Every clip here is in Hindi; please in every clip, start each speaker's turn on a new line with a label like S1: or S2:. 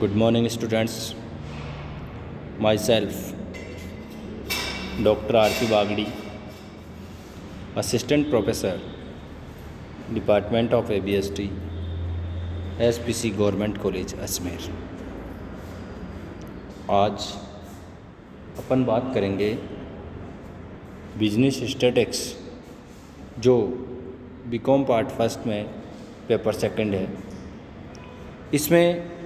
S1: Good morning, students. Myself, Dr. R.P. Bagdi, Assistant Professor, Department of ABST, SPC Government College, Ajmer. आज अपन बात करेंगे बिजनेस स्टैटिक्स, जो बीकॉम पार्ट फर्स्ट में पेपर सेकंड है। इसमें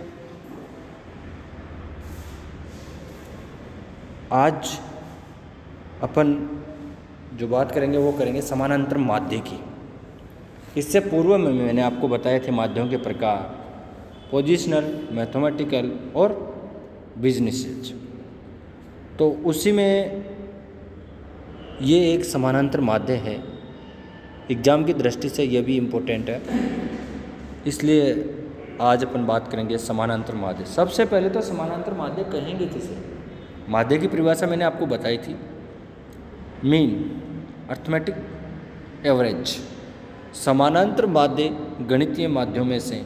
S1: आज अपन जो बात करेंगे वो करेंगे समानांतर माध्य की। इससे पूर्व में मैंने आपको बताए थे माध्ययों के प्रकार, पोजिशनल, मैथमेटिकल और बिजनेस। तो उसी में ये एक समानांतर माध्य है। एग्ज़ाम की दृष्टि से ये भी इम्पोर्टेंट है, इसलिए आज अपन बात करेंगे समानांतर माध्य। सबसे पहले तो समानांतर माध्य कहेंगे किसे? माध्य की परिभाषा मैंने आपको बताई थी, मीन, अर्थमेटिक, एवरेज। समानांतर माध्य गणितीय माध्यों में से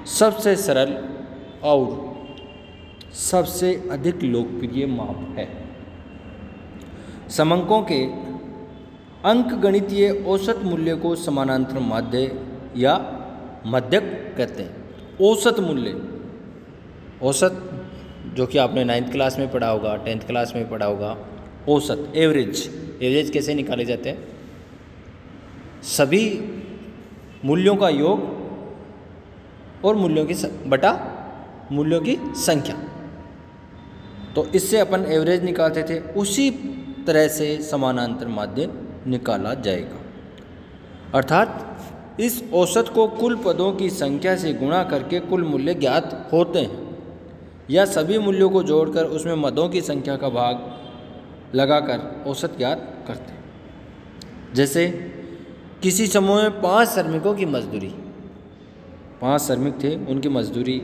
S1: सबसे सरल और सबसे अधिक लोकप्रिय माप है। समंकों के अंकगणितीय औसत मूल्य को समानांतर माध्य या मध्यक कहते हैं। औसत मूल्य, औसत जो कि आपने 9th क्लास में पढ़ा होगा, 10th क्लास में पढ़ा होगा। औसत, एवरेज कैसे निकाले जाते हैं? सभी मूल्यों का योग और मूल्यों की संख्या। तो इससे अपन एवरेज निकालते थे, उसी तरह से समानांतर माध्य निकाला जाएगा। अर्थात इस औसत को कुल पदों की संख्या से गुणा करके कुल मूल्य ज्ञात होते हैं, या सभी मूल्यों को जोड़कर उसमें मदों की संख्या का भाग लगाकर औसत ज्ञात करते हैं। जैसे किसी समूह में 5 श्रमिकों की मजदूरी, 5 श्रमिक थे, उनकी मजदूरी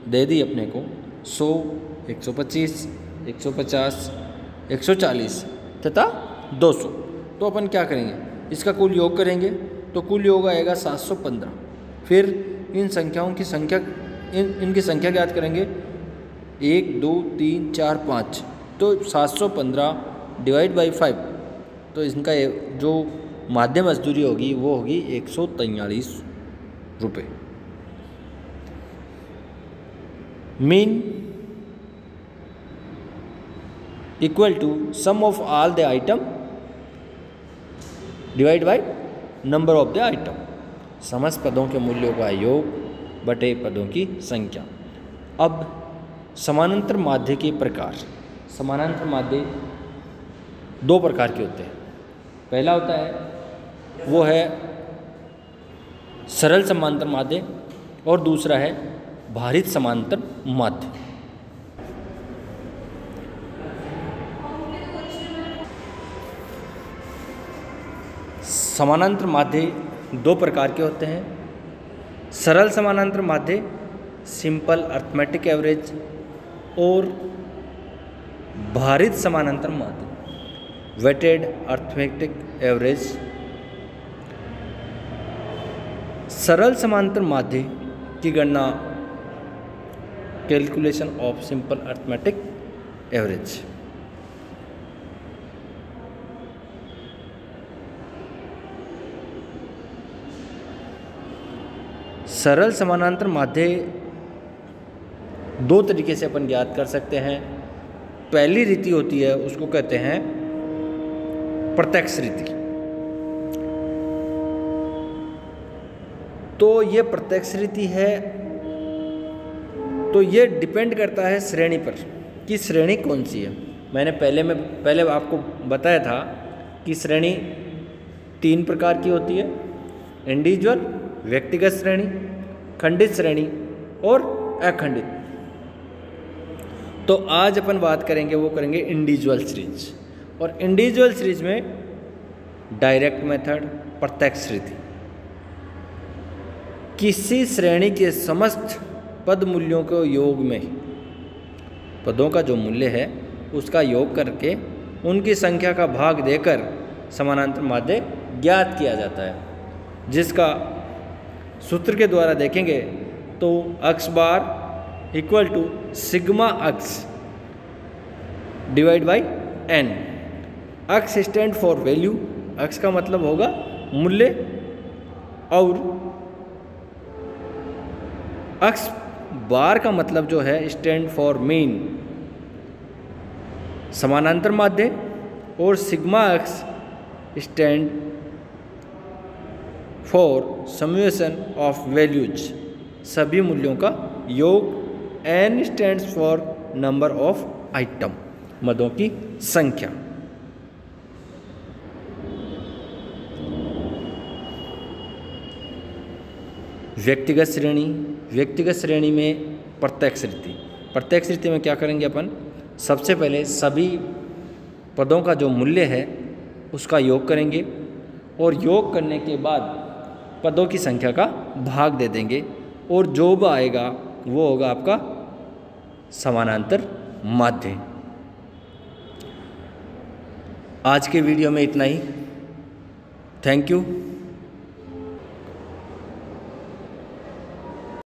S1: दे दी अपने को 100, 125, 150, 140 तथा 200। तो अपन क्या करेंगे? इसका कुल योग करेंगे, तो कुल योग आएगा 715। फिर इन संख्याओं की संख्या, इनकी संख्या ज्ञात करेंगे, 1, 2, 3, 4, 5। तो 715 डिवाइड बाई 5, तो इनका जो माध्य मजदूरी होगी वो होगी 143 रुपये। Mean equal to sum of all the item divide by number of the item. समस्त पदों के मूल्यों का योग बटे पदों की संख्या। अब समानांतर माध्य के प्रकार। समानांतर माध्य 2 प्रकार के होते हैं। पहला होता है वो है सरल समांतर माध्य, और दूसरा है भारित समांतर माध्य। समानांतर माध्य 2 प्रकार के होते हैं। सरल समानांतर माध्य, सिंपल अर्थमेटिक एवरेज, और भारित समानांतर माध्य, वेटेड अर्थमेटिक एवरेज। सरल समांतर माध्य की गणना calculation of simple arithmetic average. सरल समानांतर माध्य 2 तरीके से अपन ज्ञात कर सकते हैं। पहली रीति होती है, उसको कहते हैं प्रत्यक्ष रीति। तो ये प्रत्यक्ष रीति है, तो ये डिपेंड करता है श्रेणी पर कि श्रेणी कौन सी है। मैंने पहले आपको बताया था कि श्रेणी 3 प्रकार की होती है: इंडिविजुअल, व्यक्तिगत श्रेणी, खंडित श्रेणी और अखंडित। तो आज अपन बात करेंगे, वो करेंगे इंडिविजुअल सीरीज। और इंडिविजुअल सीरीज में डायरेक्ट मेथड, प्रत्यक्ष रीति। किसी श्रेणी के समस्त पद मूल्यों को योग में, पदों का जो मूल्य है उसका योग करके उनकी संख्या का भाग देकर समानांतर माध्य ज्ञात किया जाता है, जिसका सूत्र के द्वारा देखेंगे तो x bar equal to sigma X divide by N. X stand for value, X का मतलब होगा मूल्य, और अक्स बार का मतलब जो है स्टैंड फॉर मीन, समानांतर माध्य, और sigma X stand for summation of values, सभी मूल्यों का योग। N stands for number of item, मदों की संख्या। व्यक्तिगत श्रेणी, व्यक्तिगत श्रेणी में प्रत्यक्ष रीति, प्रत्यक्ष रीति में क्या करेंगे अपन, सबसे पहले सभी पदों का जो मूल्य है उसका योग करेंगे, और योग करने के बाद पदों की संख्या का भाग दे देंगे, और जो भी आएगा वो होगा आपका समानांतर माध्य। आज के वीडियो में इतना ही। Thank you.